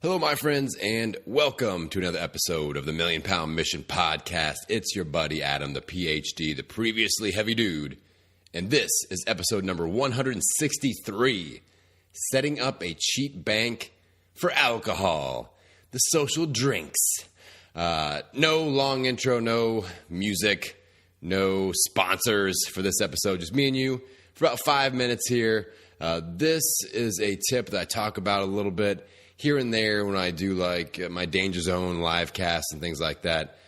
Hello, my friends, and welcome to another episode of the Million Pound Mission Podcast. It's your buddy Adam, the PhD, the previously heavy dude, and this is episode number 163, Setting Up a Cheat Bank for Alcohol, the social drinks. No long intro, no music, no sponsors for this episode, just me and you for about 5 minutes here. This is a tip that I talk about a little bit here and there when I do like my Danger Zone live casts and things like that.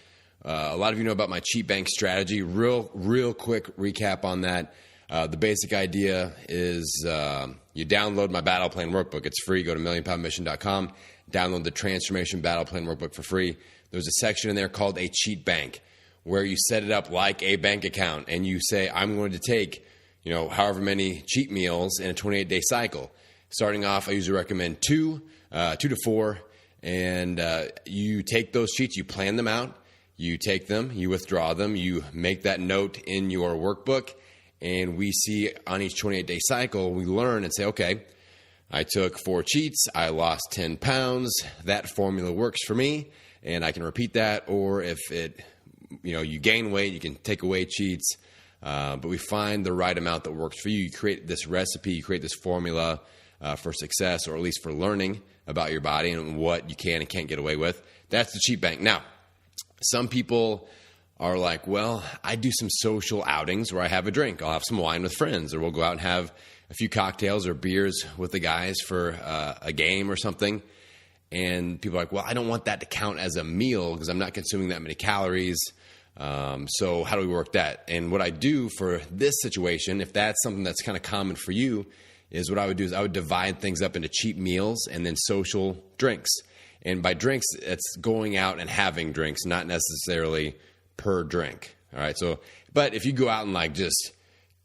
A lot of you know about my cheat bank strategy. Real quick recap on that. The basic idea is you download my battle plan workbook. It's free. Go to millionpoundmission.com. Download the Transformation Battle Plan workbook for free. There's a section in there called a cheat bank where you set it up like a bank account and you say, I'm going to take, however many cheat meals in a 28-day cycle. Starting off, I usually recommend two to four, and you take those cheats, you plan them out, you take them, you withdraw them, you make that note in your workbook, and we see on each 28-day cycle, we learn and say, okay, I took 4 cheats, I lost 10 pounds, that formula works for me, and I can repeat that, or if you gain weight, you can take away cheats, but we find the right amount that works for you. You create this recipe, you create this formula for success, or at least for learning about your body and what you can and can't get away with. That's the cheat bank. Now, some people are like, well, I do some social outings where I have a drink. I'll have some wine with friends, or we'll go out and have a few cocktails or beers with the guys for a game or something. And people are like, well, I don't want that to count as a meal because I'm not consuming that many calories. So how do we work that? And what I do for this situation, if that's something that's kind of common for you, is what I would do is I would divide things up into cheap meals and then social drinks. And by drinks, it's going out and having drinks, not necessarily per drink. All right. So, but if you go out and like just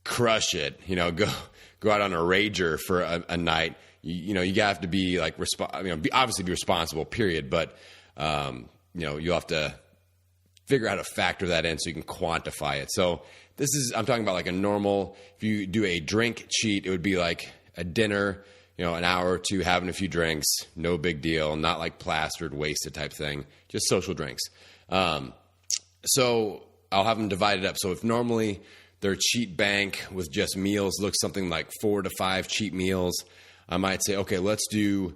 crush it, go out on a rager for a night, you have to be like, obviously be responsible, period. But, you'll have to figure out how to factor that in so you can quantify it. So I'm talking about like a normal, if you do a drink cheat, it would be like a dinner, an hour or two having a few drinks, no big deal, not like plastered, wasted type thing, just social drinks. So I'll have them divided up. So if normally their cheat bank with just meals looks something like 4 to 5 cheat meals, I might say, okay, let's do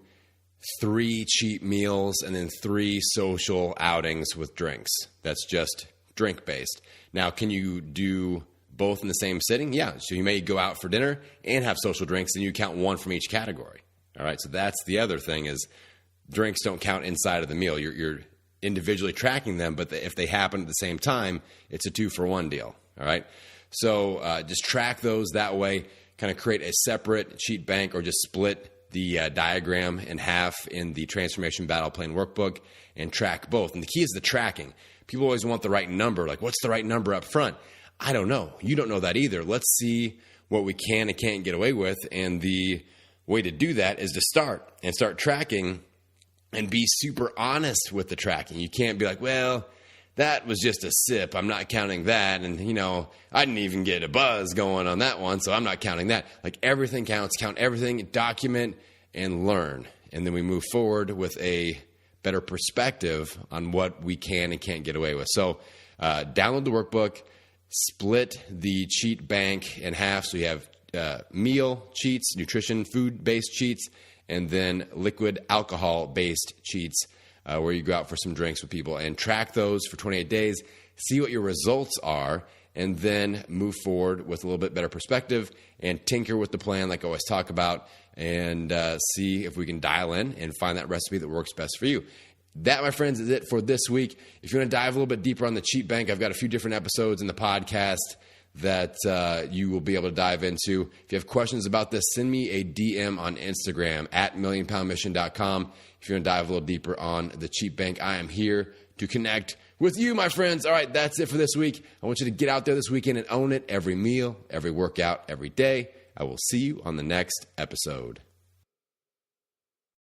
3 cheat meals and then 3 social outings with drinks. That's just drink based. Now, can you do both in the same sitting? Yeah. So you may go out for dinner and have social drinks, and you count 1 from each category. All right. So that's the other thing is drinks don't count inside of the meal. You're individually tracking them, but if they happen at the same time, it's a 2-for-1 deal. All right. So just track those that way, kind of create a separate cheat bank or just split the diagram in half in the Transformation Battle Plan workbook and track both. And the key is the tracking. People always want the right number. Like, what's the right number up front? I don't know. You don't know that either. Let's see what we can and can't get away with. And the way to do that is to start tracking and be super honest with the tracking. You can't be like, well, that was just a sip. I'm not counting that. And, I didn't even get a buzz going on that one, so I'm not counting that. Like, everything counts. Count everything, document, and learn. And then we move forward with a better perspective on what we can and can't get away with. So download the workbook, split the cheat bank in half. So you have meal cheats, nutrition, food-based cheats, and then liquid alcohol-based cheats where you go out for some drinks with people and track those for 28 days, see what your results are, and then move forward with a little bit better perspective and tinker with the plan like I always talk about and see if we can dial in and find that recipe that works best for you. That, my friends, is it for this week. If you want to dive a little bit deeper on the cheat bank, I've got a few different episodes in the podcast that you will be able to dive into. If you have questions about this, send me a DM on Instagram at millionpoundmission.com. If you want to dive a little deeper on the cheat bank, I am here to connect with you, my friends. All right, that's it for this week. I want you to get out there this weekend and own it every meal, every workout, every day. I will see you on the next episode.